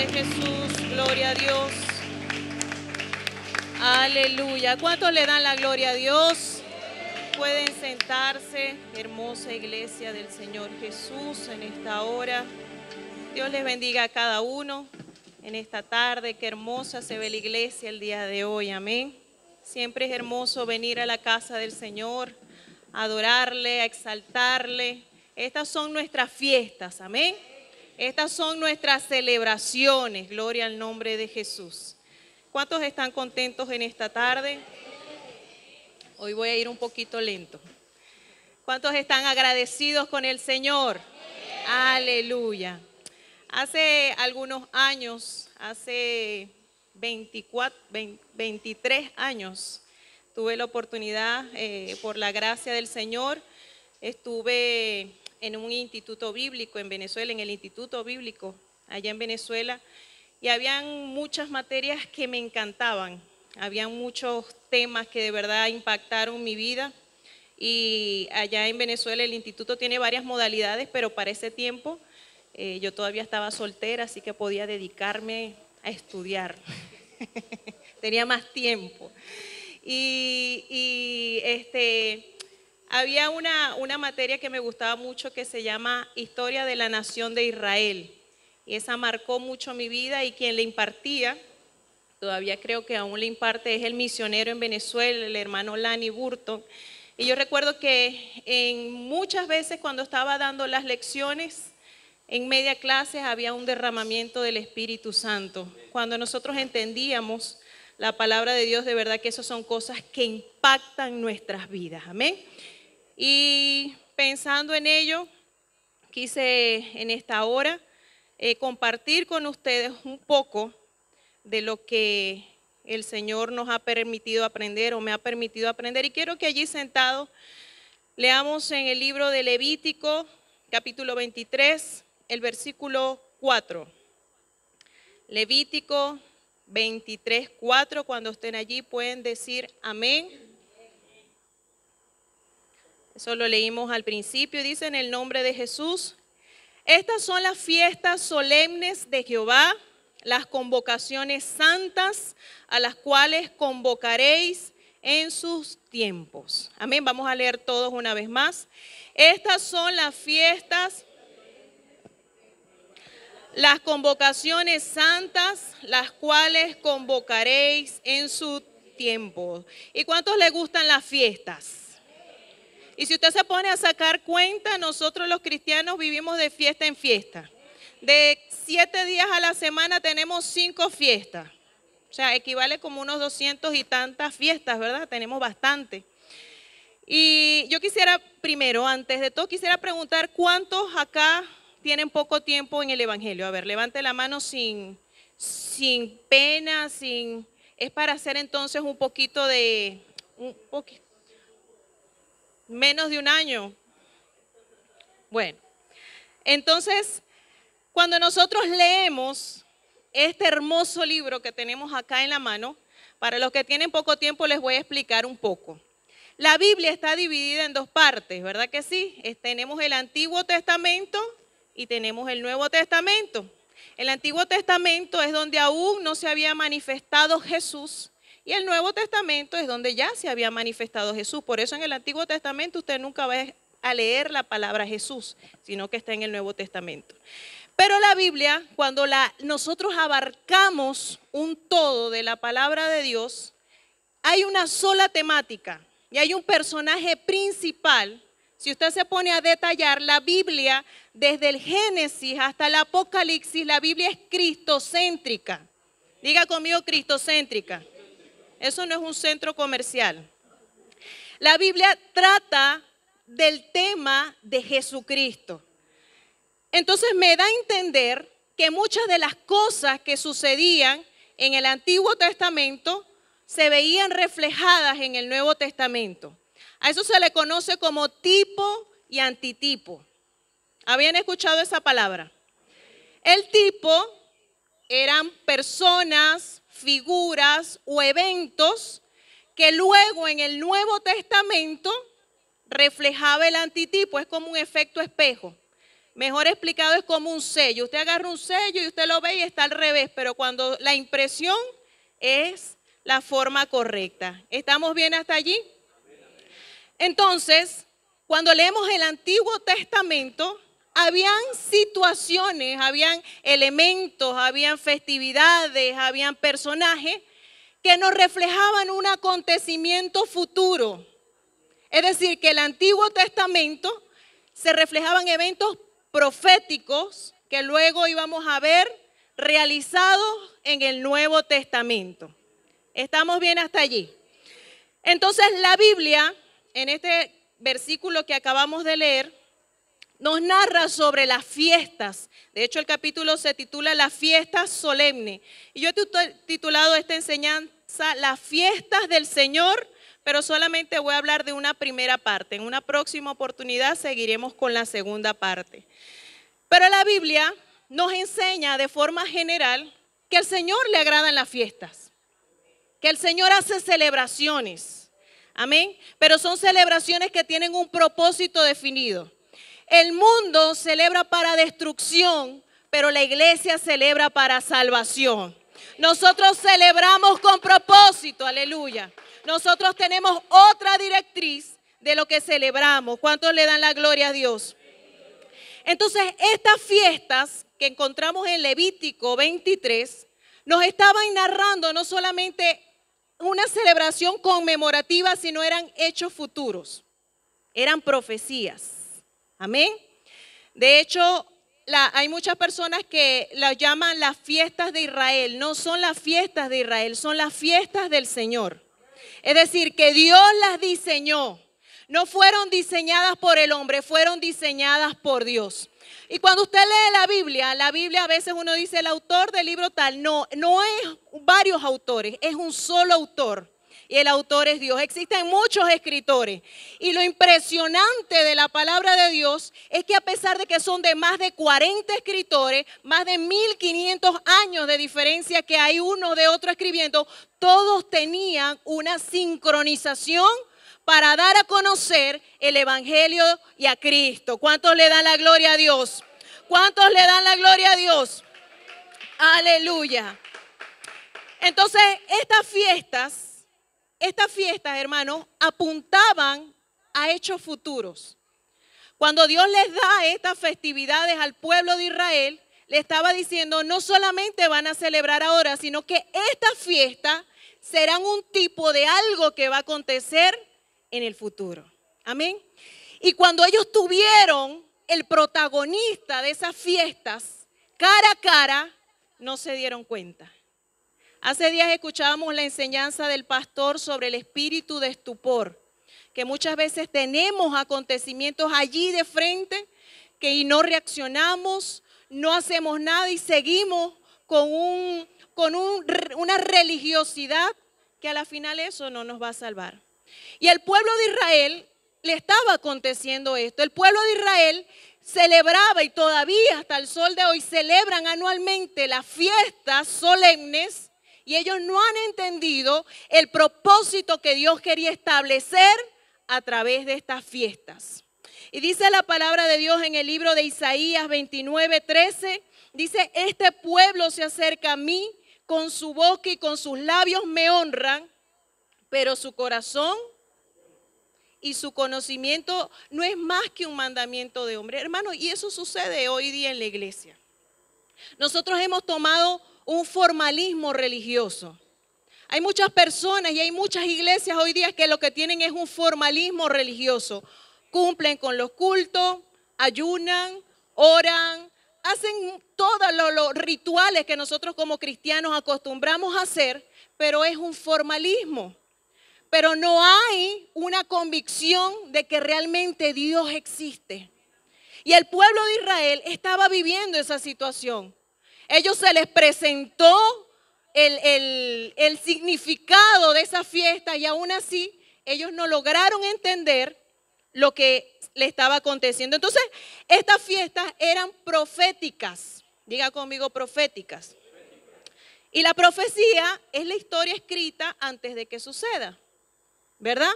de Jesús, gloria a Dios. Aleluya. ¿Cuántos le dan la gloria a Dios? Pueden sentarse, hermosa iglesia del Señor Jesús, en esta hora. Dios les bendiga a cada uno en esta tarde. Qué hermosa se ve la iglesia el día de hoy, amén. Siempre es hermoso venir a la casa del Señor, a adorarle, a exaltarle. Estas son nuestras fiestas, amén. Estas son nuestras celebraciones, gloria al nombre de Jesús. ¿Cuántos están contentos en esta tarde? Hoy voy a ir un poquito lento. ¿Cuántos están agradecidos con el Señor? Aleluya. Hace algunos años, hace 23 años, tuve la oportunidad, por la gracia del Señor, estuve en un instituto bíblico en Venezuela, en el Instituto Bíblico, allá en Venezuela, y habían muchas materias que me encantaban, habían muchos temas que de verdad impactaron mi vida, y allá en Venezuela el instituto tiene varias modalidades, pero para ese tiempo yo todavía estaba soltera, así que podía dedicarme a estudiar, tenía más tiempo, había una materia que me gustaba mucho que se llama Historia de la Nación de Israel. Y esa marcó mucho mi vida, y quien le impartía, todavía creo que aún le imparte, es el misionero en Venezuela, el hermano Lani Burton. Y yo recuerdo que muchas veces cuando estaba dando las lecciones, en media clase había un derramamiento del Espíritu Santo. Cuando nosotros entendíamos la palabra de Dios, de verdad que esas son cosas que impactan nuestras vidas. Amén. Y pensando en ello, quise en esta hora compartir con ustedes un poco de lo que el Señor nos ha permitido aprender o me ha permitido aprender. Y quiero que allí sentados leamos en el libro de Levítico, capítulo 23, el versículo 4. Levítico 23, 4, cuando estén allí pueden decir amén. Eso lo leímos al principio, dice: en el nombre de Jesús. Estas son las fiestas solemnes de Jehová, las convocaciones santas a las cuales convocaréis en sus tiempos. Amén, vamos a leer todos una vez más. Estas son las fiestas, las convocaciones santas, las cuales convocaréis en su tiempo. ¿Y cuántos les gustan las fiestas? Y si usted se pone a sacar cuenta, nosotros los cristianos vivimos de fiesta en fiesta. De 7 días a la semana tenemos 5 fiestas. O sea, equivale como unos 200 y tantas fiestas, ¿verdad? Tenemos bastante. Y yo quisiera, primero, antes de todo, quisiera preguntar cuántos acá tienen poco tiempo en el Evangelio. A ver, levante la mano sin pena, es para hacer entonces un poquito de... Menos de un año. Bueno, entonces, cuando nosotros leemos este hermoso libro que tenemos acá en la mano, para los que tienen poco tiempo les voy a explicar un poco. La Biblia está dividida en 2 partes, ¿verdad que sí? Tenemos el Antiguo Testamento y tenemos el Nuevo Testamento. El Antiguo Testamento es donde aún no se había manifestado Jesús. Y el Nuevo Testamento es donde ya se había manifestado Jesús. Por eso en el Antiguo Testamento usted nunca va a leer la palabra Jesús, sino que está en el Nuevo Testamento. Pero la Biblia, cuando nosotros abarcamos un todo de la palabra de Dios, hay una sola temática y hay un personaje principal. Si usted se pone a detallar la Biblia, desde el Génesis hasta el Apocalipsis, la Biblia es cristocéntrica. Diga conmigo, cristocéntrica. Eso no es un centro comercial. La Biblia trata del tema de Jesucristo. Entonces me da a entender que muchas de las cosas que sucedían en el Antiguo Testamento se veían reflejadas en el Nuevo Testamento. A eso se le conoce como tipo y antitipo. ¿Habían escuchado esa palabra? El tipo eran personas, figuras o eventos que luego en el Nuevo Testamento reflejaba el antitipo, es como un efecto espejo. Mejor explicado es como un sello. Usted agarra un sello y usted lo ve y está al revés, pero cuando la impresión es la forma correcta. ¿Estamos bien hasta allí? Entonces, cuando leemos el Antiguo Testamento, habían situaciones, habían elementos, habían festividades, habían personajes que nos reflejaban un acontecimiento futuro. Es decir, que el Antiguo Testamento se reflejaban eventos proféticos que luego íbamos a ver realizados en el Nuevo Testamento. ¿Estamos bien hasta allí? Entonces la Biblia, en este versículo que acabamos de leer, nos narra sobre las fiestas. De hecho, el capítulo se titula Las fiestas solemnes. Y yo he titulado esta enseñanza Las fiestas del Señor, pero solamente voy a hablar de una primera parte. En una próxima oportunidad seguiremos con la segunda parte. Pero la Biblia nos enseña de forma general que al Señor le agradan las fiestas, que el Señor hace celebraciones. Amén. Pero son celebraciones que tienen un propósito definido. El mundo celebra para destrucción, pero la iglesia celebra para salvación. Nosotros celebramos con propósito, aleluya. Nosotros tenemos otra directriz de lo que celebramos. ¿Cuántos le dan la gloria a Dios? Entonces, estas fiestas que encontramos en Levítico 23 nos estaban narrando no solamente una celebración conmemorativa, sino eran hechos futuros, eran profecías. Amén. De hecho, hay muchas personas que las llaman las fiestas de Israel. No son las fiestas de Israel, son las fiestas del Señor. Es decir, que Dios las diseñó. No fueron diseñadas por el hombre, fueron diseñadas por Dios. Y cuando usted lee la Biblia a veces uno dice el autor del libro tal. No, no es varios autores, es un solo autor. Y el autor es Dios. Existen muchos escritores. Y lo impresionante de la palabra de Dios es que a pesar de que son de más de 40 escritores, más de 1500 años de diferencia que hay uno de otro escribiendo, todos tenían una sincronización para dar a conocer el Evangelio y a Cristo. ¿Cuántos le dan la gloria a Dios? ¿Cuántos le dan la gloria a Dios? Aleluya. Entonces, estas fiestas, hermanos, apuntaban a hechos futuros. Cuando Dios les da estas festividades al pueblo de Israel, le estaba diciendo, no solamente van a celebrar ahora, sino que estas fiestas serán un tipo de algo que va a acontecer en el futuro. Amén. Y cuando ellos tuvieron el protagonista de esas fiestas cara a cara, no se dieron cuenta. Hace días escuchábamos la enseñanza del pastor sobre el espíritu de estupor, que muchas veces tenemos acontecimientos allí de frente y no reaccionamos, no hacemos nada y seguimos con una religiosidad que a la final eso no nos va a salvar. Y al pueblo de Israel le estaba aconteciendo esto. El pueblo de Israel celebraba y todavía hasta el sol de hoy celebran anualmente las fiestas solemnes y ellos no han entendido el propósito que Dios quería establecer a través de estas fiestas. Y dice la palabra de Dios en el libro de Isaías 29:13, dice, este pueblo se acerca a mí, con su boca y con sus labios me honran, pero su corazón y su conocimiento no es más que un mandamiento de hombre. Hermano, y eso sucede hoy día en la iglesia. Nosotros hemos tomado un formalismo religioso. Hay muchas personas y hay muchas iglesias hoy día que lo que tienen es un formalismo religioso. Cumplen con los cultos, ayunan, oran, hacen todos los rituales que nosotros como cristianos acostumbramos a hacer, pero es un formalismo. Pero no hay una convicción de que realmente Dios existe. Y el pueblo de Israel estaba viviendo esa situación. Ellos se les presentó el significado de esa fiesta y aún así ellos no lograron entender lo que le estaba aconteciendo. Entonces, estas fiestas eran proféticas. Diga conmigo, proféticas. Y la profecía es la historia escrita antes de que suceda, ¿verdad?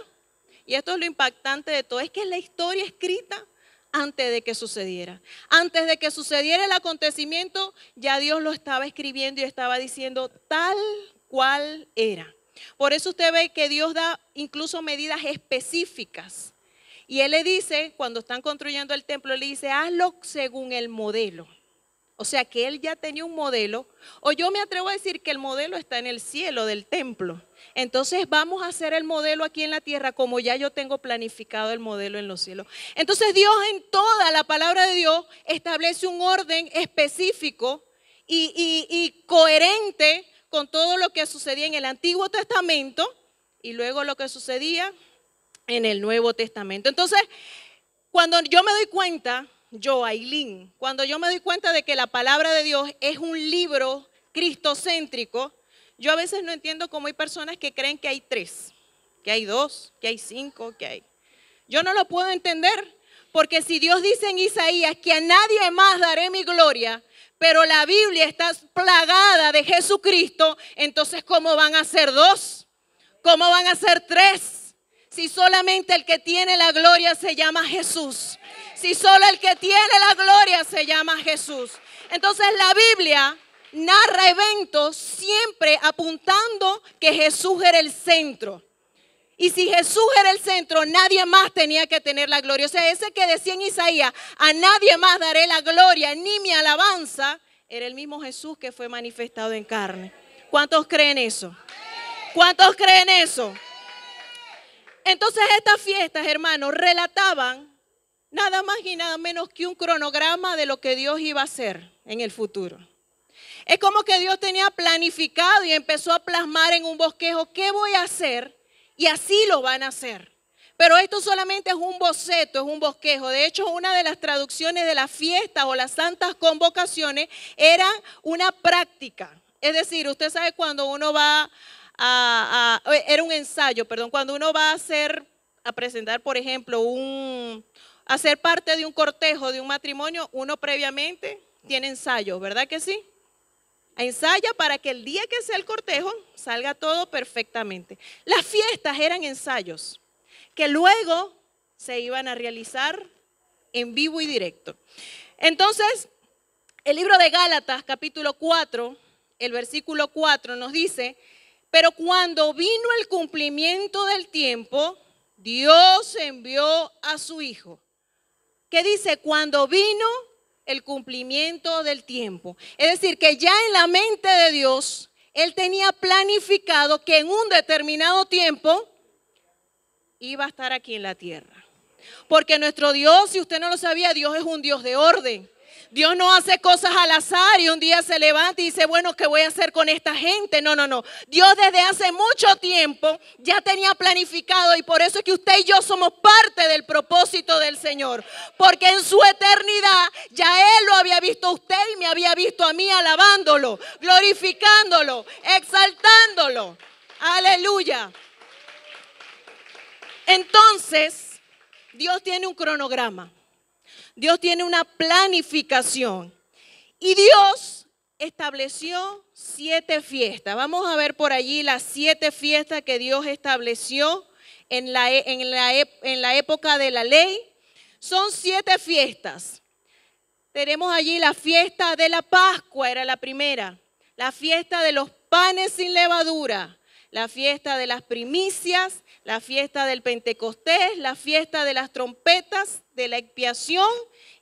Y esto es lo impactante de todo, es que es la historia escrita antes de que sucediera. Antes de que sucediera el acontecimiento, ya Dios lo estaba escribiendo y estaba diciendo tal cual era. Por eso usted ve que Dios da incluso medidas específicas. Y Él le dice, cuando están construyendo el templo, le dice, hazlo según el modelo. O sea que Él ya tenía un modelo, o yo me atrevo a decir que el modelo está en el cielo del templo. Entonces vamos a hacer el modelo aquí en la tierra como ya yo tengo planificado el modelo en los cielos. Entonces Dios en toda la palabra de Dios establece un orden específico y coherente con todo lo que sucedía en el Antiguo Testamento y luego lo que sucedía en el Nuevo Testamento. Entonces, cuando yo me doy cuenta, cuando yo me doy cuenta de que la palabra de Dios es un libro cristocéntrico, yo a veces no entiendo cómo hay personas que creen que hay 3, que hay 2, que hay 5, que hay. Yo no lo puedo entender, porque si Dios dice en Isaías que a nadie más daré mi gloria, pero la Biblia está plagada de Jesucristo, entonces ¿cómo van a ser 2? ¿Cómo van a ser 3? Si solamente el que tiene la gloria se llama Jesús. Si solo el que tiene la gloria se llama Jesús. Entonces la Biblia narra eventos siempre apuntando que Jesús era el centro. Y si Jesús era el centro, nadie más tenía que tener la gloria. O sea, ese que decía en Isaías, a nadie más daré la gloria ni mi alabanza, era el mismo Jesús que fue manifestado en carne. ¿Cuántos creen eso? ¿Cuántos creen eso? Entonces estas fiestas, hermanos, relataban nada más y nada menos que un cronograma de lo que Dios iba a hacer en el futuro. Es como que Dios tenía planificado y empezó a plasmar en un bosquejo qué voy a hacer y así lo van a hacer. Pero esto solamente es un boceto, es un bosquejo. De hecho, una de las traducciones de las fiestas o las santas convocaciones era una práctica. Es decir, usted sabe cuando uno va era un ensayo, perdón, cuando uno va a presentar, por ejemplo, a ser parte de un cortejo, de un matrimonio, uno previamente tiene ensayo, ¿verdad que sí? Ensaya para que el día que sea el cortejo salga todo perfectamente. Las fiestas eran ensayos que luego se iban a realizar en vivo y directo. Entonces, el libro de Gálatas, capítulo 4, el versículo 4 nos dice, pero cuando vino el cumplimiento del tiempo, Dios envió a su Hijo. ¿Qué dice? Cuando vino el cumplimiento del tiempo. Es decir, que ya en la mente de Dios, Él tenía planificado que en un determinado tiempo iba a estar aquí en la tierra. Porque nuestro Dios, si usted no lo sabía, Dios es un Dios de orden. Dios no hace cosas al azar y un día se levanta y dice, bueno, ¿qué voy a hacer con esta gente? No, no, no. Dios desde hace mucho tiempo ya tenía planificado y por eso es que usted y yo somos parte del propósito del Señor. Porque en su eternidad ya Él lo había visto a usted y me había visto a mí alabándolo, glorificándolo, exaltándolo. Aleluya. Entonces, Dios tiene un cronograma. Dios tiene una planificación y Dios estableció 7 fiestas. Vamos a ver por allí las 7 fiestas que Dios estableció en la época de la ley. Son 7 fiestas. Tenemos allí la fiesta de la Pascua, era la primera. La fiesta de los panes sin levadura. La fiesta de las primicias, la fiesta del Pentecostés, la fiesta de las trompetas, de la expiación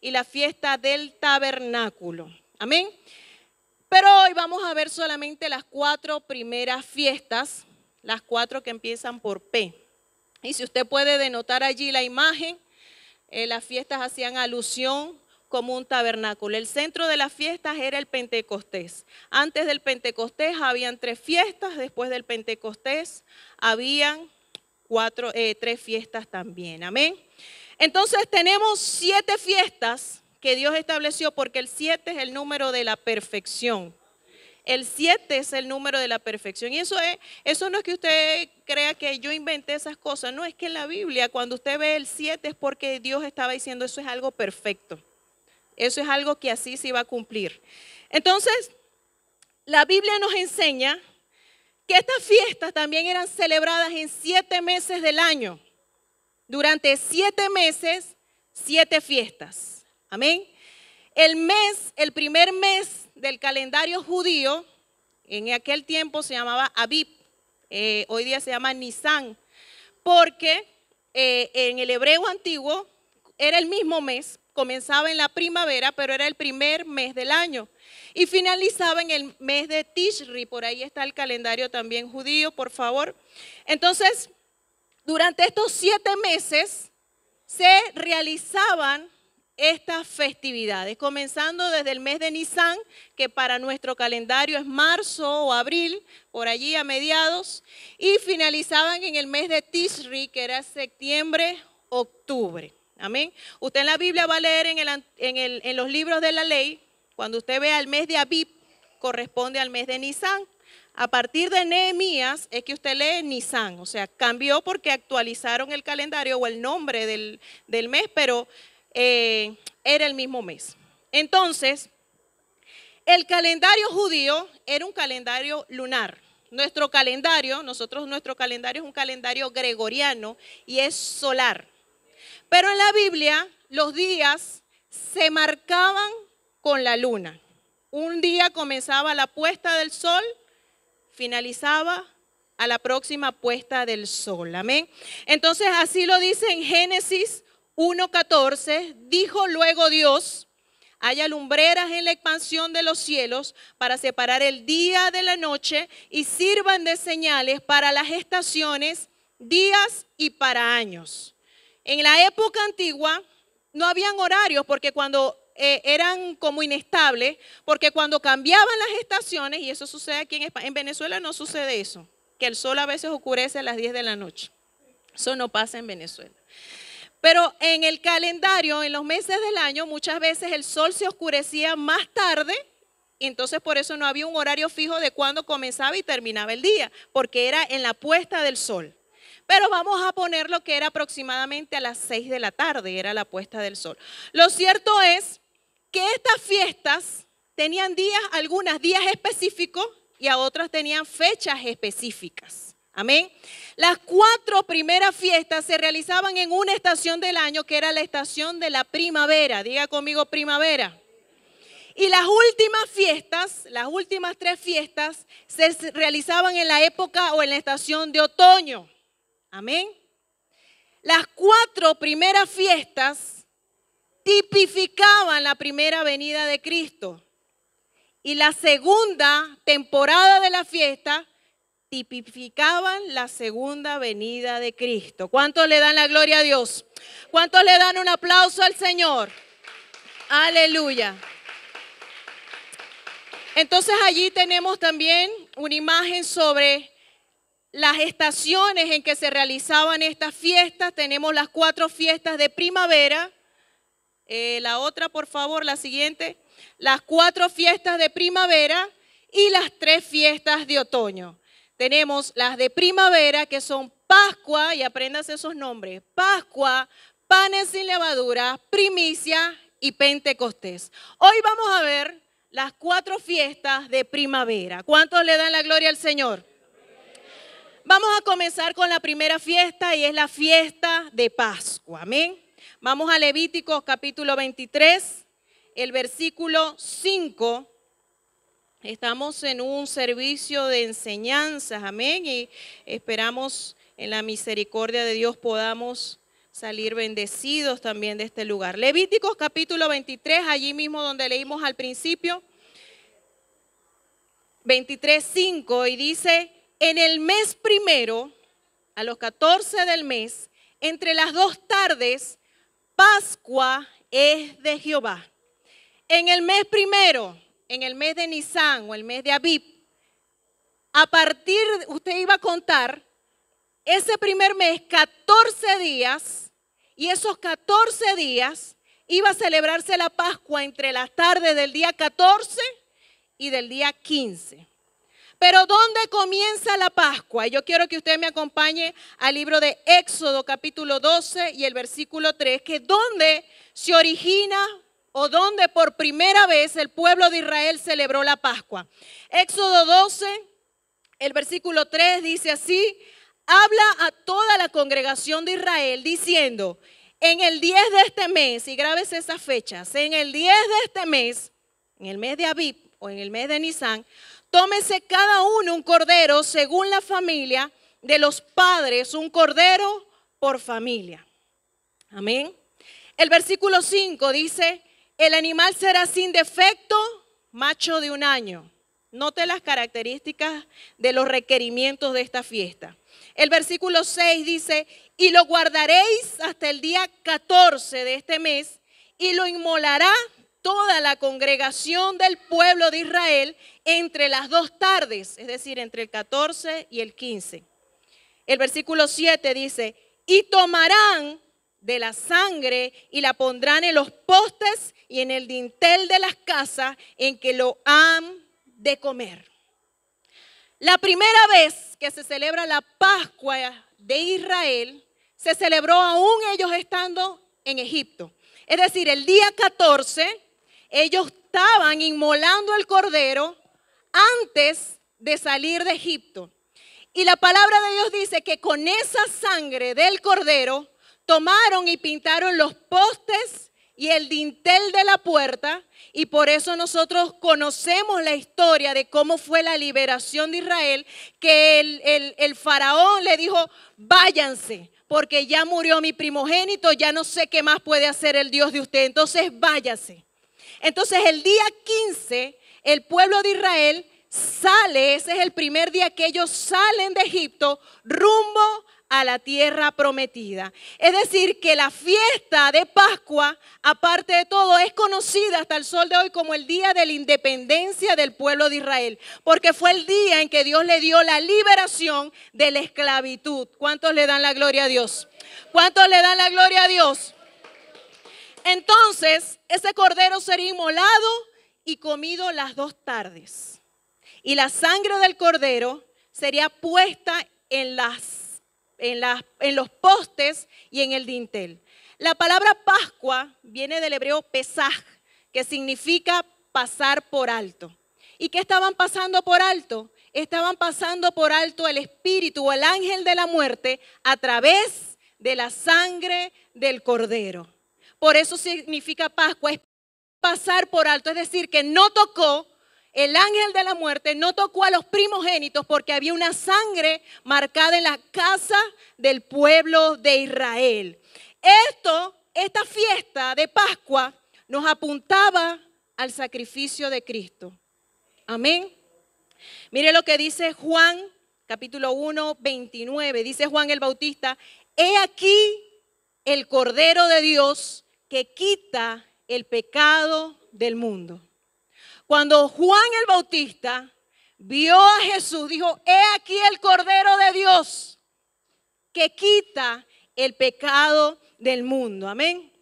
y la fiesta del tabernáculo. Amén. Pero hoy vamos a ver solamente las 4 primeras fiestas, las 4 que empiezan por P. Y si usted puede denotar allí la imagen, las fiestas hacían alusión como un tabernáculo. El centro de las fiestas era el Pentecostés. Antes del Pentecostés habían 3 fiestas, después del Pentecostés habían 3 fiestas también. Amén. Entonces tenemos 7 fiestas que Dios estableció porque el 7 es el número de la perfección. El 7 es el número de la perfección. Y eso no es que usted crea que yo inventé esas cosas. No, es que en la Biblia cuando usted ve el 7 es porque Dios estaba diciendo eso es algo perfecto. Eso es algo que así se iba a cumplir. Entonces, la Biblia nos enseña que estas fiestas también eran celebradas en 7 meses del año. Durante 7 meses 7 fiestas. Amén. El primer mes del calendario judío, en aquel tiempo se llamaba Abib, hoy día se llama Nisan, porque en el hebreo antiguo era el mismo mes, comenzaba en la primavera, pero era el primer mes del año. Y finalizaba en el mes de Tishri, por ahí está el calendario también judío, por favor. Entonces, durante estos 7 meses se realizaban estas festividades, comenzando desde el mes de Nisan, que para nuestro calendario es marzo o abril, por allí a mediados, y finalizaban en el mes de Tishri, que era septiembre, octubre. Amén. Usted en la Biblia va a leer en los libros de la ley, cuando usted vea el mes de Abib, corresponde al mes de Nisan. A partir de Nehemías es que usted lee Nisan, o sea, cambió porque actualizaron el calendario o el nombre del mes, pero era el mismo mes. Entonces, el calendario judío era un calendario lunar. Nuestro calendario es un calendario gregoriano y es solar. Pero en la Biblia los días se marcaban con la luna. Un día comenzaba la puesta del sol, finalizaba a la próxima puesta del sol. Amén. Entonces así lo dice en Génesis 1:14, dijo luego Dios: haya lumbreras en la expansión de los cielos para separar el día de la noche y sirvan de señales para las estaciones, días y para años. En la época antigua no habían horarios porque cuando eran como inestables, porque cuando cambiaban las estaciones, y eso sucede aquí en Venezuela no sucede eso, que el sol a veces oscurece a las 10 de la noche. Eso no pasa en Venezuela. Pero en el calendario, en los meses del año, muchas veces el sol se oscurecía más tarde, y entonces por eso no había un horario fijo de cuándo comenzaba y terminaba el día, porque era en la puesta del sol. Pero vamos a poner lo que era aproximadamente a las 6 de la tarde, era la puesta del sol. Lo cierto es que estas fiestas tenían algunos días específicos y a otras tenían fechas específicas. Amén. Las 4 primeras fiestas se realizaban en una estación del año que era la estación de la primavera. Diga conmigo primavera. Y las últimas fiestas, las últimas 3 fiestas se realizaban en la época o en la estación de otoño. Amén. Las 4 primeras fiestas tipificaban la primera venida de Cristo. Y la segunda temporada de la fiesta tipificaban la segunda venida de Cristo. ¿Cuántos le dan la gloria a Dios? ¿Cuántos le dan un aplauso al Señor? Aleluya. Entonces allí tenemos también una imagen sobre las estaciones en que se realizaban estas fiestas. Tenemos las 4 fiestas de primavera. La otra, por favor, la siguiente. Las 4 fiestas de primavera y las 3 fiestas de otoño. Tenemos las de primavera, que son Pascua, y apréndase esos nombres: Pascua, Panes sin levadura, Primicia y Pentecostés. Hoy vamos a ver las 4 fiestas de primavera. ¿Cuántos le dan la gloria al Señor? Vamos a comenzar con la primera fiesta y es la fiesta de Pascua. Amén. Vamos a Levíticos capítulo 23, el versículo 5. Estamos en un servicio de enseñanzas, amén, y esperamos en la misericordia de Dios podamos salir bendecidos también de este lugar. Levíticos capítulo 23, allí mismo donde leímos al principio, 23:5, y dice: en el mes primero, a los 14 del mes, entre las 2 tardes, Pascua es de Jehová. En el mes primero, en el mes de Nisan o el mes de Abib, usted iba a contar ese primer mes 14 días, y esos 14 días iba a celebrarse la Pascua entre las tardes del día 14 y del día 15. Pero ¿dónde comienza la Pascua? Yo quiero que usted me acompañe al libro de Éxodo capítulo 12 y el versículo 3, que es donde se origina o donde por primera vez el pueblo de Israel celebró la Pascua. Éxodo 12, el versículo 3 dice así: habla a toda la congregación de Israel diciendo: en el 10 de este mes, y grábese esas fechas, en el 10 de este mes, en el mes de Abib o en el mes de Nisan, tómese cada uno un cordero según la familia de los padres, un cordero por familia. Amén. El versículo 5 dice, el animal será sin defecto, macho de 1 año. Note las características de los requerimientos de esta fiesta. El versículo 6 dice, y lo guardaréis hasta el día 14 de este mes, y lo inmolará toda la congregación del pueblo de Israel entre las 2 tardes, es decir, entre el 14 y el 15. El versículo 7 dice, y tomarán de la sangre y la pondrán en los postes y en el dintel de las casas en que lo han de comer. La primera vez que se celebra la Pascua de Israel, se celebró aún ellos estando en Egipto. Es decir, el día 14, ellos estaban inmolando el cordero antes de salir de Egipto. Y la palabra de Dios dice que con esa sangre del cordero tomaron y pintaron los postes y el dintel de la puerta, y por eso nosotros conocemos la historia de cómo fue la liberación de Israel, que el faraón le dijo, váyanse, porque ya murió mi primogénito, ya no sé qué más puede hacer el Dios de usted, entonces váyase. Entonces el día 15, el pueblo de Israel sale, ese es el primer día que ellos salen de Egipto rumbo a la tierra prometida. Es decir, que la fiesta de Pascua, aparte de todo, es conocida hasta el sol de hoy como el día de la independencia del pueblo de Israel, porque fue el día en que Dios le dio la liberación de la esclavitud. ¿Cuántos le dan la gloria a Dios? ¿Cuántos le dan la gloria a Dios? Entonces, ese cordero sería inmolado y comido las 2 tardes. Y la sangre del cordero sería puesta en los postes y en el dintel. La palabra Pascua viene del hebreo Pesaj, que significa pasar por alto. ¿Y qué estaban pasando por alto? Estaban pasando por alto el espíritu o el ángel de la muerte a través de la sangre del cordero. Por eso significa Pascua, es pasar por alto, es decir, que no tocó. El ángel de la muerte no tocó a los primogénitos porque había una sangre marcada en la casa del pueblo de Israel. Esta fiesta de Pascua nos apuntaba al sacrificio de Cristo. Amén. Mire lo que dice Juan, capítulo 1, 29. Dice Juan el Bautista, he aquí el Cordero de Dios que quita el pecado del mundo. Cuando Juan el Bautista vio a Jesús, dijo, he aquí el Cordero de Dios que quita el pecado del mundo. Amén.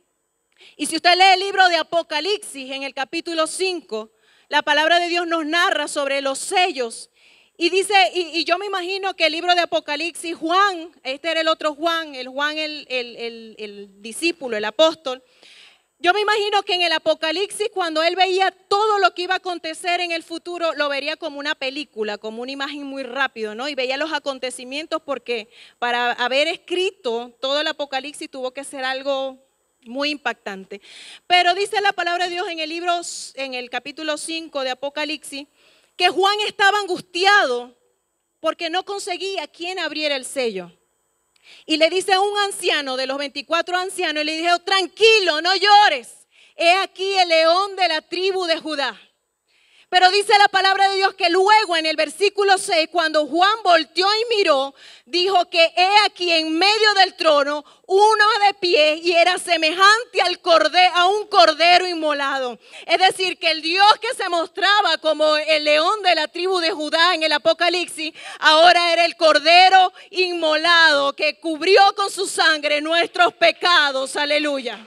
Y si usted lee el libro de Apocalipsis en el capítulo 5, la palabra de Dios nos narra sobre los sellos. Y dice, y yo me imagino que el libro de Apocalipsis, Juan, este era el otro Juan, el discípulo, el apóstol. Yo me imagino que en el Apocalipsis, cuando él veía todo lo que iba a acontecer en el futuro, lo vería como una película, como una imagen muy rápido, ¿no? Y veía los acontecimientos porque para haber escrito todo el Apocalipsis tuvo que ser algo muy impactante. Pero dice la palabra de Dios en el libro, en el capítulo 5 de Apocalipsis, que Juan estaba angustiado porque no conseguía quien abriera el sello. Y le dice a un anciano de los 24 ancianos, y le dijo, tranquilo, no llores. He aquí el león de la tribu de Judá. Pero dice la palabra de Dios que luego en el versículo 6, cuando Juan volteó y miró, dijo que he aquí en medio del trono uno de pie y era semejante a un cordero inmolado. Es decir, que el Dios que se mostraba como el león de la tribu de Judá en el Apocalipsis, ahora era el cordero inmolado que cubrió con su sangre nuestros pecados. Aleluya.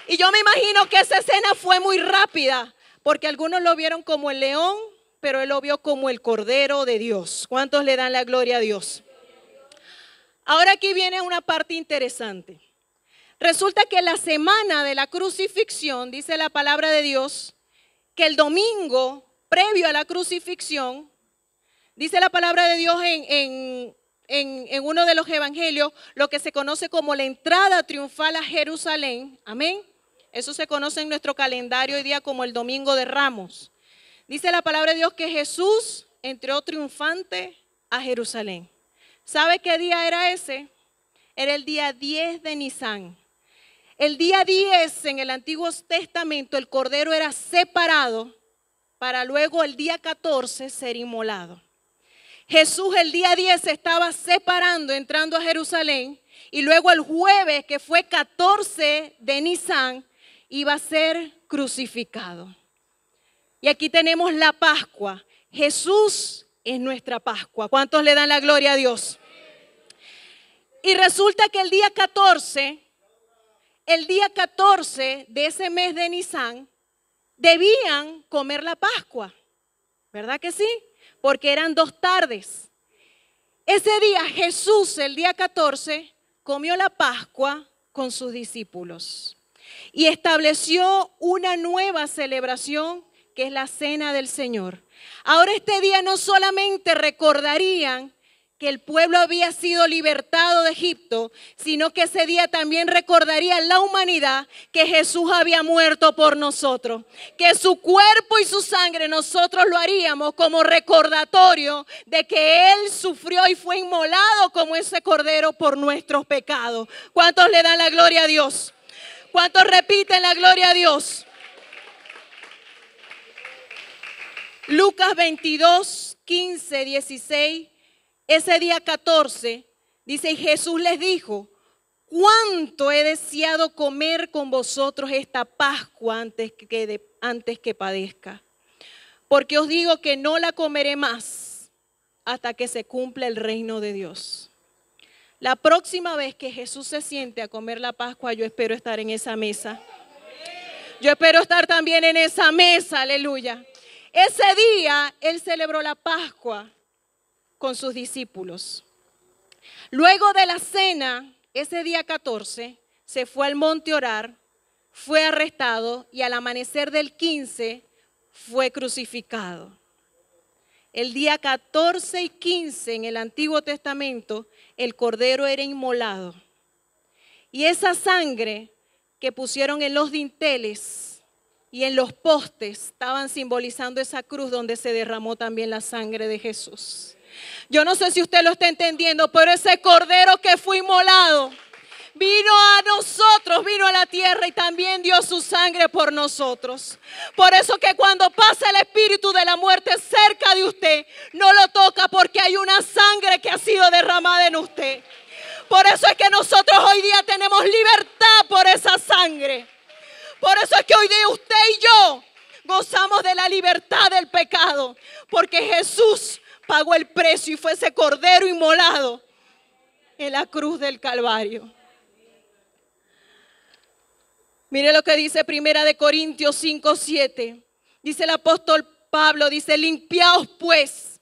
Y yo me imagino que esa escena fue muy rápida. Porque algunos lo vieron como el león, pero él lo vio como el Cordero de Dios. ¿Cuántos le dan la gloria a Dios? Ahora aquí viene una parte interesante. Resulta que la semana de la crucifixión, dice la palabra de Dios, que el domingo previo a la crucifixión, dice la palabra de Dios en en uno de los evangelios lo que se conoce como la entrada triunfal a Jerusalén. Amén. Eso se conoce en nuestro calendario hoy día como el Domingo de Ramos. Dice la palabra de Dios que Jesús entró triunfante a Jerusalén. ¿Sabe qué día era ese? Era el día 10 de Nisán. El día 10 en el Antiguo Testamento el cordero era separado para luego el día 14 ser inmolado. Jesús el día 10 se estaba separando, entrando a Jerusalén, y luego el jueves, que fue 14 de Nisán, iba a ser crucificado. Y aquí tenemos la Pascua. Jesús es nuestra Pascua. ¿Cuántos le dan la gloria a Dios? Y resulta que el día 14 de ese mes de Nisán, debían comer la Pascua. ¿Verdad que sí? Porque eran 2 tardes. Ese día Jesús, el día 14, comió la Pascua con sus discípulos y estableció una nueva celebración que es la Cena del Señor. Ahora este día no solamente recordarían que el pueblo había sido libertado de Egipto, sino que ese día también recordaría la humanidad que Jesús había muerto por nosotros, que su cuerpo y su sangre nosotros lo haríamos como recordatorio de que Él sufrió y fue inmolado como ese cordero por nuestros pecados. ¿Cuántos le dan la gloria a Dios? ¿Cuántos repiten la gloria a Dios? Lucas 22, 15, 16. Ese día 14, dice, y Jesús les dijo, cuánto he deseado comer con vosotros esta Pascua antes que padezca. Porque os digo que no la comeré más hasta que se cumpla el reino de Dios. La próxima vez que Jesús se siente a comer la Pascua, yo espero estar en esa mesa. Yo espero estar también en esa mesa, aleluya. Ese día Él celebró la Pascua con sus discípulos. Luego de la cena, ese día 14, se fue al monte a orar, fue arrestado y al amanecer del 15 fue crucificado. El día 14 y 15 en el Antiguo Testamento, el cordero era inmolado. Y esa sangre que pusieron en los dinteles y en los postes estaban simbolizando esa cruz donde se derramó también la sangre de Jesús. Yo no sé si usted lo está entendiendo, pero ese cordero que fue inmolado vino a nosotros, vino a la tierra y también dio su sangre por nosotros. Por eso que cuando pasa el espíritu de la muerte cerca de usted, no lo toca porque hay una sangre que ha sido derramada en usted. Por eso es que nosotros hoy día tenemos libertad por esa sangre. Por eso es que hoy día usted y yo gozamos de la libertad del pecado, porque Jesús pagó el precio y fue ese cordero inmolado en la cruz del Calvario. Mire lo que dice 1 Corintios 5:7. Dice el apóstol Pablo, dice, limpiaos pues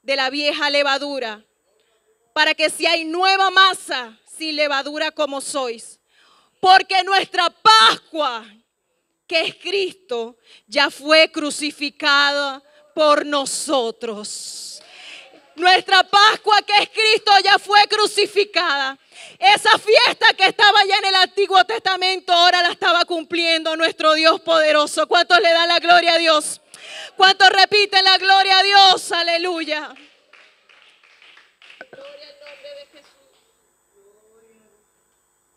de la vieja levadura, para que seáis nueva masa sin levadura como sois. Porque nuestra Pascua, que es Cristo, ya fue crucificada por nosotros. Nuestra Pascua, que es Cristo, ya fue crucificada. Esa fiesta que estaba ya en el Antiguo Testamento, ahora la estaba cumpliendo nuestro Dios poderoso. ¿Cuántos le dan la gloria a Dios? ¿Cuántos repiten la gloria a Dios? Aleluya. Gloria al nombre de Jesús.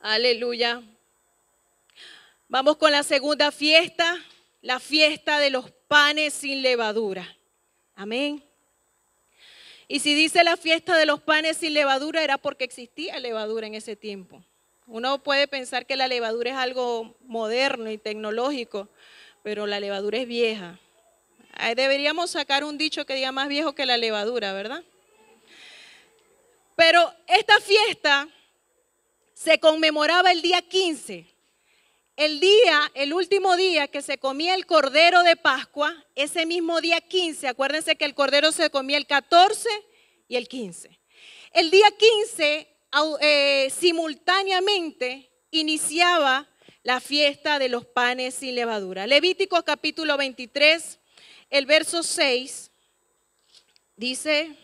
Aleluya. Vamos con la segunda fiesta, la fiesta de los panes sin levadura. Amén. Y si dice la fiesta de los panes sin levadura, era porque existía levadura en ese tiempo. Uno puede pensar que la levadura es algo moderno y tecnológico, pero la levadura es vieja. Deberíamos sacar un dicho que diga más viejo que la levadura, ¿verdad? Pero esta fiesta se conmemoraba el día 15. El último día que se comía el cordero de Pascua, ese mismo día 15, acuérdense que el cordero se comía el 14 y el 15. El día 15 simultáneamente iniciaba la fiesta de los panes sin levadura. Levítico capítulo 23, el verso 6, dice,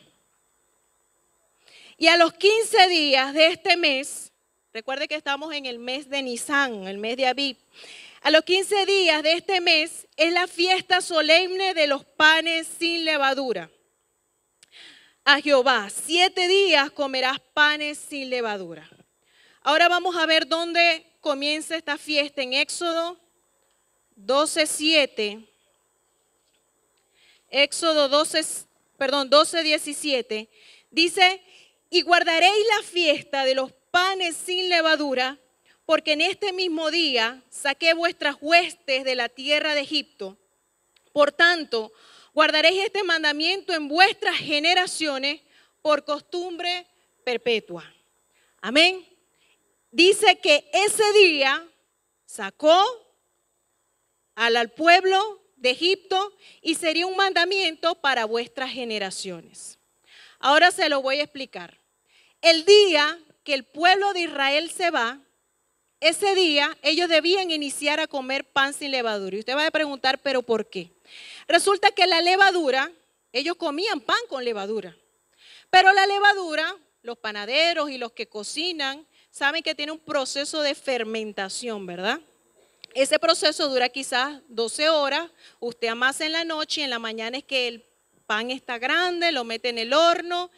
Y a los 15 días de este mes, recuerde que estamos en el mes de Nisan, el mes de Abib. A los 15 días de este mes es la fiesta solemne de los panes sin levadura. A Jehová, 7 días comerás panes sin levadura. Ahora vamos a ver dónde comienza esta fiesta, en Éxodo 12:7. Éxodo 12:17. Dice, y guardaréis la fiesta de los panes sin levadura, porque en este mismo día saqué vuestras huestes de la tierra de Egipto. Por tanto, guardaréis este mandamiento en vuestras generaciones por costumbre perpetua. Amén. Dice que ese día sacó al pueblo de Egipto y sería un mandamiento para vuestras generaciones. Ahora se lo voy a explicar. El día que el pueblo de Israel se va, ese día ellos debían iniciar a comer pan sin levadura. Y usted va a preguntar, ¿pero por qué? Resulta que la levadura, ellos comían pan con levadura. Pero la levadura, los panaderos y los que cocinan, saben que tiene un proceso de fermentación, ¿verdad? Ese proceso dura quizás 12 horas. Usted amasa en la noche y en la mañana es que el pan está grande, lo mete en el horno.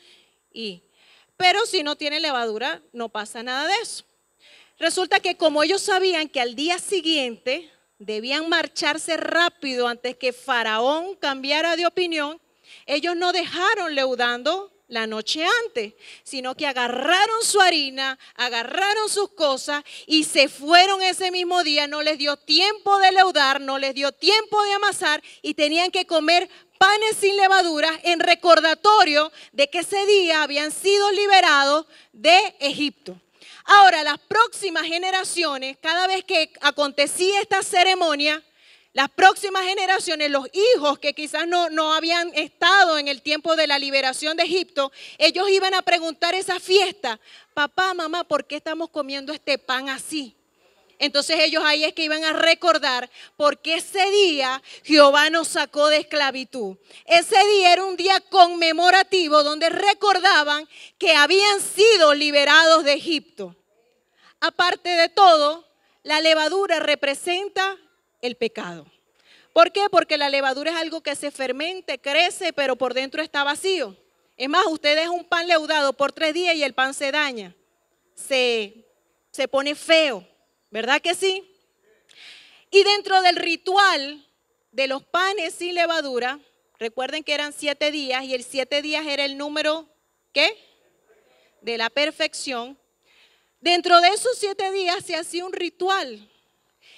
Pero si no tiene levadura, no pasa nada de eso. Resulta que como ellos sabían que al día siguiente debían marcharse rápido antes que Faraón cambiara de opinión, ellos no dejaron leudando la noche antes, sino que agarraron su harina, agarraron sus cosas y se fueron ese mismo día. No les dio tiempo de leudar, no les dio tiempo de amasar y tenían que comer panes sin levadura en recordatorio de que ese día habían sido liberados de Egipto. Ahora, las próximas generaciones, cada vez que acontecía esta ceremonia, las próximas generaciones, los hijos que quizás no habían estado en el tiempo de la liberación de Egipto, ellos iban a preguntar esa fiesta, papá, mamá, ¿por qué estamos comiendo este pan así? Entonces ellos ahí es que iban a recordar porque ese día Jehová nos sacó de esclavitud. Ese día era un día conmemorativo donde recordaban que habían sido liberados de Egipto. Aparte de todo, la levadura representa el pecado. ¿Por qué? Porque la levadura es algo que se fermente, crece, pero por dentro está vacío. Es más, usted deja un pan leudado por 3 días y el pan se daña, se pone feo, ¿verdad que sí? Y dentro del ritual de los panes sin levadura, recuerden que eran 7 días y el 7 días era el número, ¿qué? De la perfección. Dentro de esos 7 días se hacía un ritual.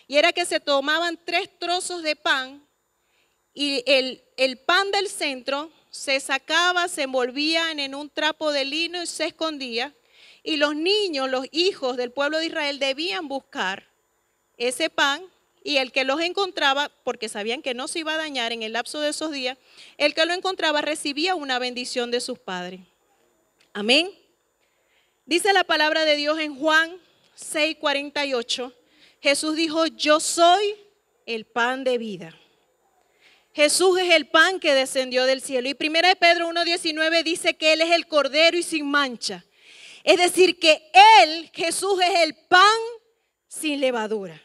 Y era que se tomaban 3 trozos de pan y el pan del centro se sacaba, se envolvían en un trapo de lino y se escondía. Y los niños, los hijos del pueblo de Israel debían buscar ese pan y el que los encontraba, porque sabían que no se iba a dañar en el lapso de esos días, el que lo encontraba recibía una bendición de sus padres. Amén. Dice la palabra de Dios en Juan 6:48. Jesús dijo, yo soy el pan de vida. Jesús es el pan que descendió del cielo. Y 1 Pedro 1:19 dice que Él es el cordero y sin mancha. Es decir, que Él, Jesús, es el pan sin levadura.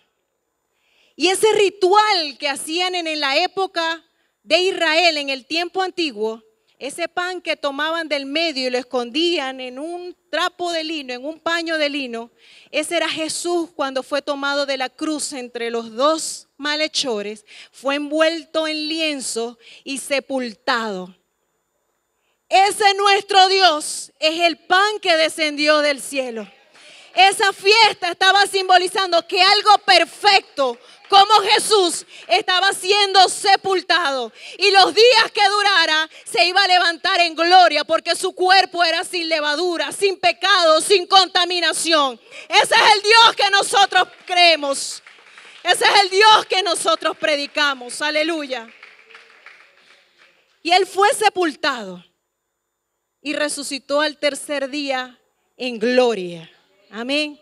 Y ese ritual que hacían en la época de Israel, en el tiempo antiguo, ese pan que tomaban del medio y lo escondían en un trapo de lino, en un paño de lino, ese era Jesús cuando fue tomado de la cruz entre los 2 malhechores, fue envuelto en lienzo y sepultado. Ese nuestro Dios es el pan que descendió del cielo. Esa fiesta estaba simbolizando que algo perfecto como Jesús estaba siendo sepultado y los días que durara se iba a levantar en gloria porque su cuerpo era sin levadura, sin pecado, sin contaminación. Ese es el Dios que nosotros creemos. Ese es el Dios que nosotros predicamos. Aleluya. Y Él fue sepultado y resucitó al tercer día en gloria. Amén.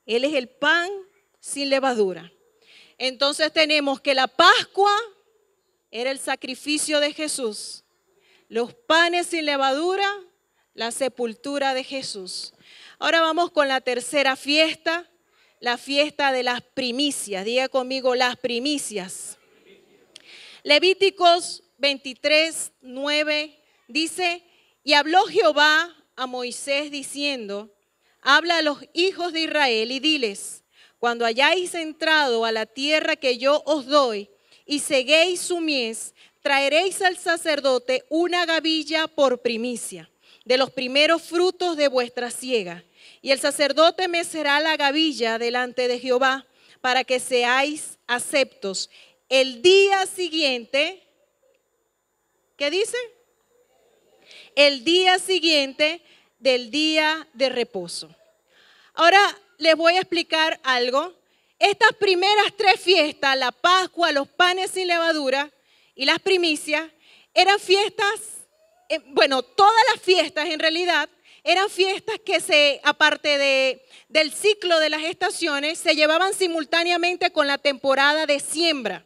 Él es el pan sin levadura. Entonces tenemos que la Pascua era el sacrificio de Jesús. Los panes sin levadura, la sepultura de Jesús. Ahora vamos con la tercera fiesta, la fiesta de las primicias. Diga conmigo, las primicias. Levíticos 23, 9 dice, y habló Jehová a Moisés diciendo, habla a los hijos de Israel y diles, cuando hayáis entrado a la tierra que yo os doy y seguéis su mies, traeréis al sacerdote una gavilla por primicia de los primeros frutos de vuestra siega. Y el sacerdote mecerá la gavilla delante de Jehová para que seáis aceptos. El día siguiente, ¿qué dice? El día siguiente del día de reposo. Ahora les voy a explicar algo. Estas primeras tres fiestas, la Pascua, los panes sin levadura y las primicias, eran fiestas, todas las fiestas en realidad, eran fiestas que aparte del ciclo de las estaciones, se llevaban simultáneamente con la temporada de siembra.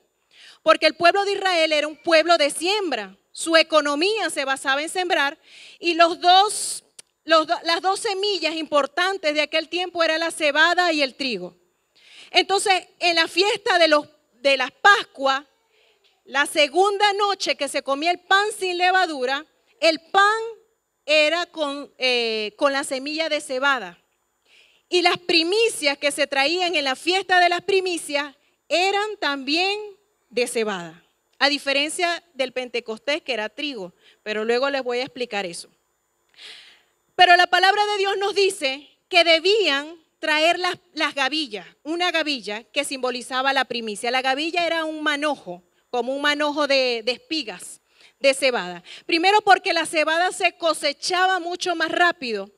Porque el pueblo de Israel era un pueblo de siembra. Su economía se basaba en sembrar y las dos semillas importantes de aquel tiempo eran la cebada y el trigo. Entonces, en la fiesta de las Pascuas, la segunda noche que se comía el pan sin levadura, el pan era con la semilla de cebada. Y las primicias que se traían en la fiesta de las primicias eran también de cebada. A diferencia del Pentecostés, que era trigo. Pero luego les voy a explicar eso. Pero la palabra de Dios nos dice que debían traer las gavillas, una gavilla que simbolizaba la primicia. La gavilla era un manojo, como un manojo de espigas de cebada. Primero porque la cebada se cosechaba mucho más rápido.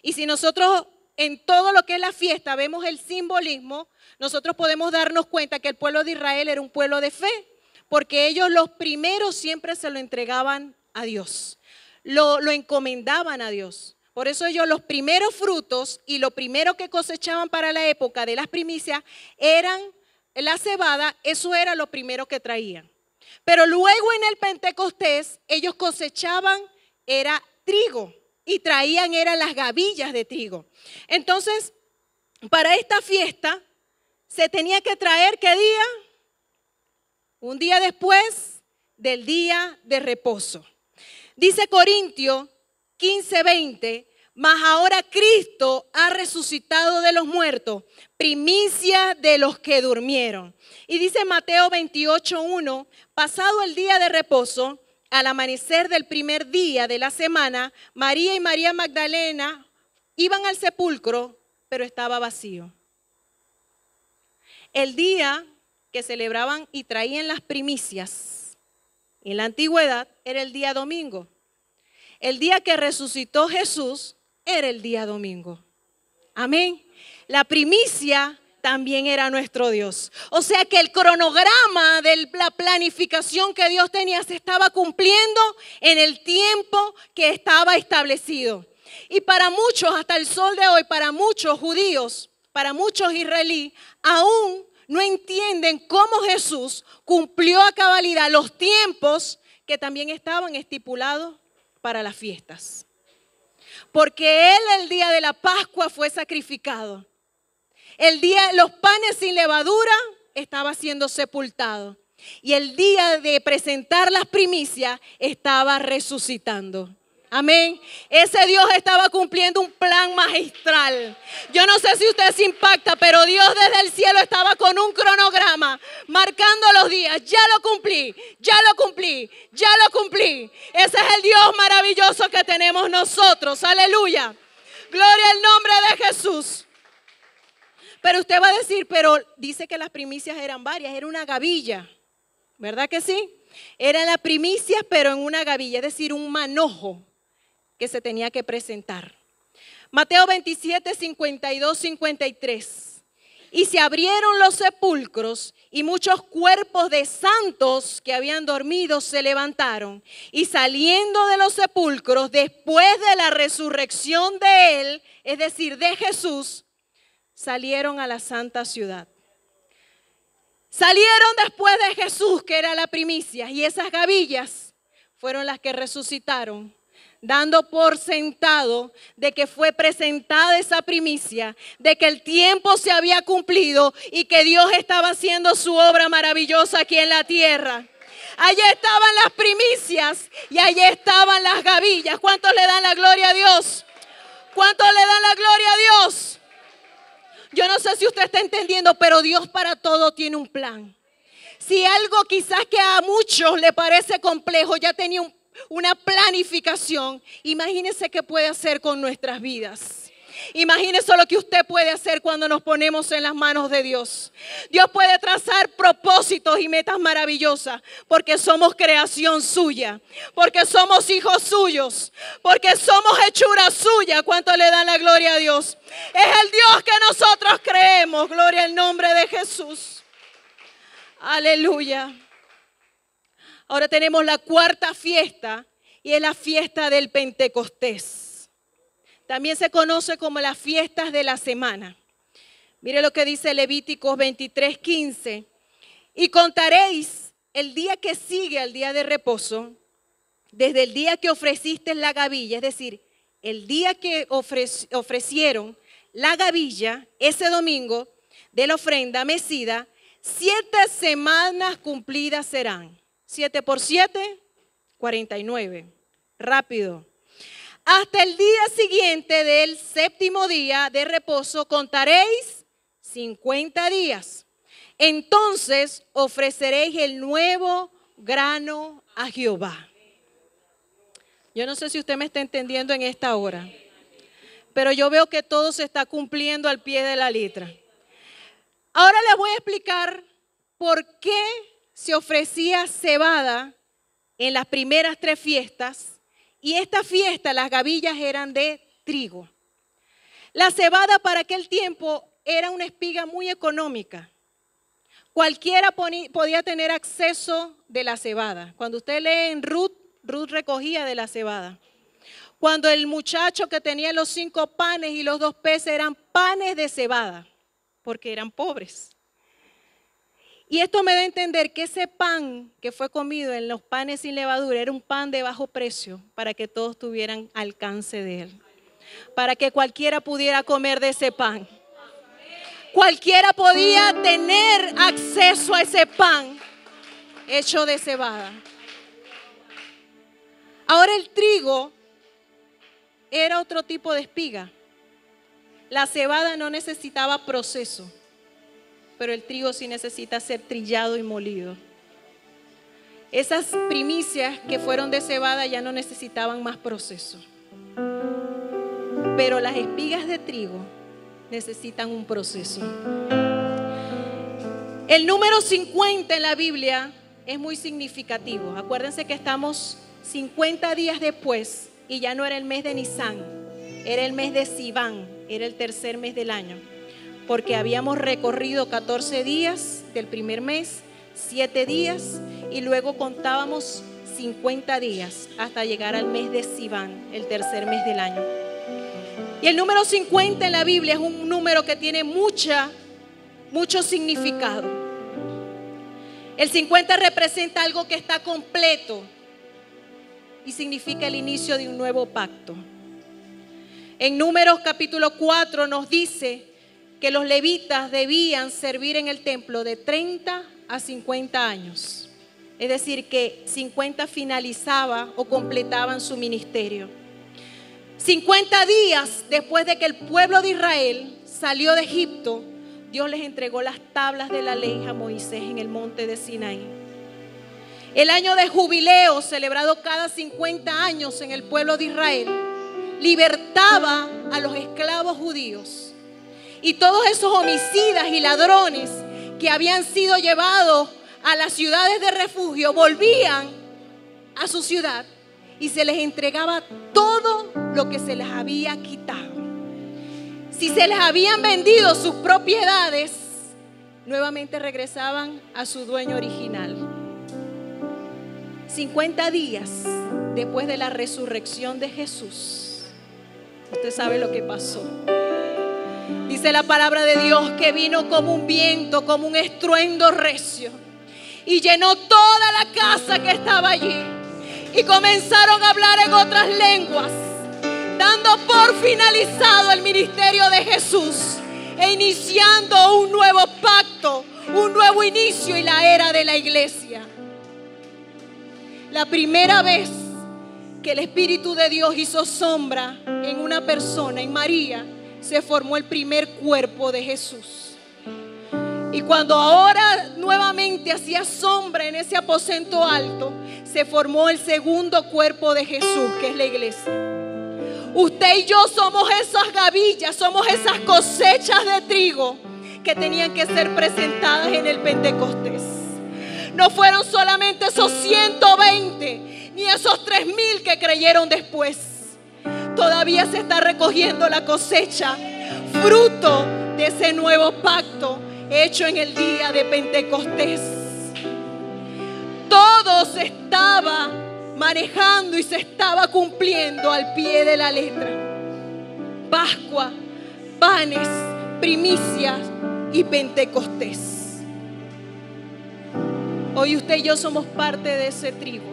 Y si nosotros en todo lo que es la fiesta vemos el simbolismo, nosotros podemos darnos cuenta que el pueblo de Israel era un pueblo de fe, porque ellos los primeros siempre se lo entregaban a Dios, lo encomendaban a Dios. Por eso ellos los primeros frutos y lo primero que cosechaban para la época de las primicias eran la cebada, eso era lo primero que traían. Pero luego en el Pentecostés ellos cosechaban era trigo y traían eran las gavillas de trigo. Entonces, para esta fiesta se tenía que traer, ¿qué día? Un día después del día de reposo. Dice Corintios 15:20, mas ahora Cristo ha resucitado de los muertos, primicia de los que durmieron. Y dice Mateo 28:1, pasado el día de reposo, al amanecer del primer día de la semana, María y María Magdalena iban al sepulcro, pero estaba vacío. El día que celebraban y traían las primicias en la antigüedad era el día domingo. El día que resucitó Jesús era el día domingo. Amén. La primicia también era nuestro Dios. O sea que el cronograma de la planificación que Dios tenía se estaba cumpliendo en el tiempo que estaba establecido. Y para muchos, hasta el sol de hoy, para muchos judíos, para muchos israelíes, aún no entienden cómo Jesús cumplió a cabalidad los tiempos que también estaban estipulados para las fiestas. Porque Él el día de la Pascua fue sacrificado. El día, los panes sin levadura estaba siendo sepultado. Y el día de presentar las primicias estaba resucitando. Amén. Ese Dios estaba cumpliendo un plan magistral. Yo no sé si usted se impacta, pero Dios desde el cielo estaba con un cronograma marcando los días. Ya lo cumplí, ya lo cumplí, ya lo cumplí. Ese es el Dios maravilloso que tenemos nosotros. Aleluya. Gloria al nombre de Jesús. Pero usted va a decir, pero dice que las primicias eran varias, era una gavilla. ¿Verdad que sí? Eran las primicias, pero en una gavilla, es decir, un manojo que se tenía que presentar. Mateo 27, 52, 53. Y se abrieron los sepulcros y muchos cuerpos de santos que habían dormido se levantaron. Y saliendo de los sepulcros, después de la resurrección de Él, es decir, de Jesús, salieron a la santa ciudad. Salieron después de Jesús, que era la primicia, y esas gavillas fueron las que resucitaron. dando por sentado de que fue presentada esa primicia, de que el tiempo se había cumplido y que Dios estaba haciendo su obra maravillosa aquí en la tierra. Allí estaban las primicias y allí estaban las gavillas. ¿Cuántos le dan la gloria a Dios? ¿Cuántos le dan la gloria a Dios? Yo no sé si usted está entendiendo, pero Dios para todo tiene un plan. Si algo quizás que a muchos le parece complejo, ya tenía una planificación. Imagínese qué puede hacer con nuestras vidas. Imagínese lo que usted puede hacer cuando nos ponemos en las manos de Dios. Dios puede trazar propósitos y metas maravillosas porque somos creación suya, porque somos hijos suyos, porque somos hechura suya. ¿Cuánto le dan la gloria a Dios? Es el Dios que nosotros creemos. Gloria al nombre de Jesús. Aleluya. Ahora tenemos la cuarta fiesta y es la fiesta del Pentecostés. También se conoce como las fiestas de la semana. Mire lo que dice Levíticos 23:15. Y contaréis el día que sigue al día de reposo, desde el día que ofreciste la gavilla, es decir, el día que ofrecieron la gavilla, ese domingo de la ofrenda mecida, 7 semanas cumplidas serán. 7 por 7, 49. Rápido. Hasta el día siguiente del séptimo día de reposo contaréis 50 días. Entonces ofreceréis el nuevo grano a Jehová. Yo no sé si usted me está entendiendo en esta hora, pero yo veo que todo se está cumpliendo al pie de la letra. Ahora les voy a explicar por qué se ofrecía cebada en las primeras 3 fiestas. Y esta fiesta, las gavillas eran de trigo. La cebada para aquel tiempo era una espiga muy económica. Cualquiera podía tener acceso de la cebada. Cuando usted lee en Ruth recogía de la cebada. Cuando el muchacho que tenía los 5 panes y los 2 peces eran panes de cebada, porque eran pobres. Y esto me da a entender que ese pan que fue comido en los panes sin levadura era un pan de bajo precio para que todos tuvieran alcance de él. Para que cualquiera pudiera comer de ese pan. Cualquiera podía tener acceso a ese pan hecho de cebada. Ahora el trigo era otro tipo de espiga. La cebada no necesitaba proceso, pero el trigo sí necesita ser trillado y molido. Esas primicias que fueron de cebada ya no necesitaban más proceso. Pero las espigas de trigo necesitan un proceso. El número 50 en la Biblia es muy significativo. Acuérdense que estamos 50 días después y ya no era el mes de Nisan, era el mes de Sivan, era el tercer mes del año. Porque habíamos recorrido 14 días del primer mes, 7 días y luego contábamos 50 días hasta llegar al mes de Sivan, el tercer mes del año. Y el número 50 en la Biblia es un número que tiene mucho significado. El 50 representa algo que está completo y significa el inicio de un nuevo pacto. En Números capítulo 4 nos dice que los levitas debían servir en el templo de 30 a 50 años. Es decir, que 50 finalizaba o completaban su ministerio. 50 días después de que el pueblo de Israel salió de Egipto, Dios les entregó las tablas de la ley a Moisés en el monte de Sinaí. El año de jubileo, celebrado cada 50 años en el pueblo de Israel, libertaba a los esclavos judíos. Y todos esos homicidas y ladrones que habían sido llevados a las ciudades de refugio volvían a su ciudad y se les entregaba todo lo que se les había quitado. Si se les habían vendido sus propiedades, nuevamente regresaban a su dueño original. 50 días después de la resurrección de Jesús, usted sabe lo que pasó. Dice la palabra de Dios que vino como un viento, como un estruendo recio, y llenó toda la casa que estaba allí. y comenzaron a hablar en otras lenguas, dando por finalizado el ministerio de Jesús e iniciando un nuevo pacto, un nuevo inicio y la era de la iglesia. La primera vez que el Espíritu de Dios hizo sombra en una persona, en María, se formó el primer cuerpo de Jesús. Y cuando ahora nuevamente hacía sombra en ese aposento alto, se formó el segundo cuerpo de Jesús, que es la iglesia. Usted y yo somos esas gavillas, somos esas cosechas de trigo que tenían que ser presentadas en el Pentecostés. No fueron solamente esos 120 ni esos 3,000 que creyeron después. Todavía se está recogiendo la cosecha, fruto de ese nuevo pacto hecho en el día de Pentecostés. Todo se estaba manejando y se estaba cumpliendo al pie de la letra. Pascua, panes, primicias y Pentecostés. Hoy usted y yo somos parte de ese trigo.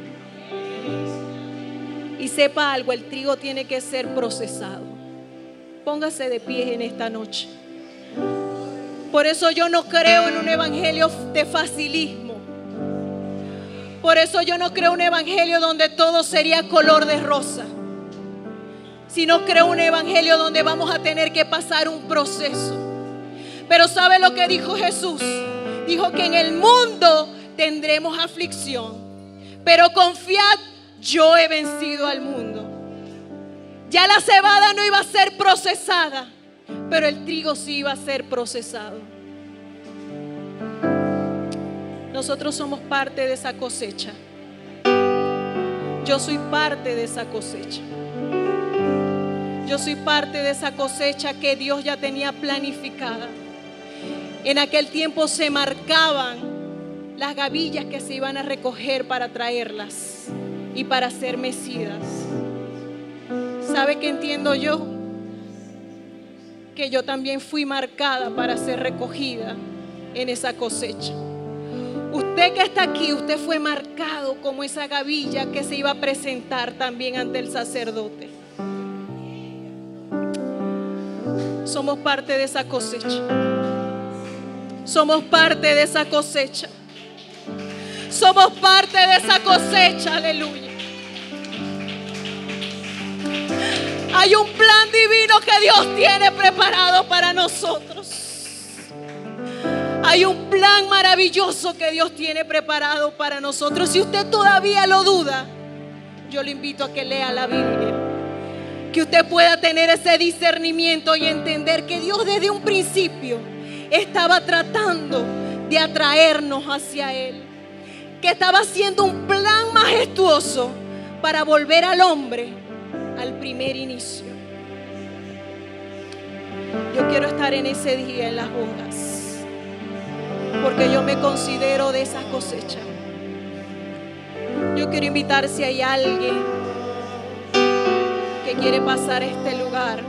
Y sepa algo, el trigo tiene que ser procesado. Póngase de pie en esta noche. Por eso yo no creo en un evangelio de facilismo. Por eso yo no creo un evangelio donde todo sería color de rosa. Sino creo un evangelio donde vamos a tener que pasar un proceso. Pero ¿sabe lo que dijo Jesús? Dijo que en el mundo tendremos aflicción. Pero confiad, yo he vencido al mundo. Ya la cebada no iba a ser procesada, pero el trigo sí iba a ser procesado. Nosotros somos parte de esa cosecha. Yo soy parte de esa cosecha. Yo soy parte de esa cosecha que Dios ya tenía planificada. En aquel tiempo se marcaban las gavillas que se iban a recoger para traerlas y para ser mecidas. ¿Sabe qué entiendo yo? Que yo también fui marcada para ser recogida en esa cosecha. Usted que está aquí, usted fue marcado como esa gavilla que se iba a presentar también ante el sacerdote. Somos parte de esa cosecha. Somos parte de esa cosecha. Somos parte de esa cosecha, aleluya. Hay un plan divino que Dios tiene preparado para nosotros. Hay un plan maravilloso que Dios tiene preparado para nosotros. Si usted todavía lo duda, yo le invito a que lea la Biblia. Que usted pueda tener ese discernimiento y entender que Dios desde un principio estaba tratando de atraernos hacia Él. Que estaba haciendo un plan majestuoso para volver al hombre al primer inicio. Yo quiero estar en ese día en las bodas, porque yo me considero de esas cosechas. Yo quiero invitar si hay alguien que quiere pasar a este lugar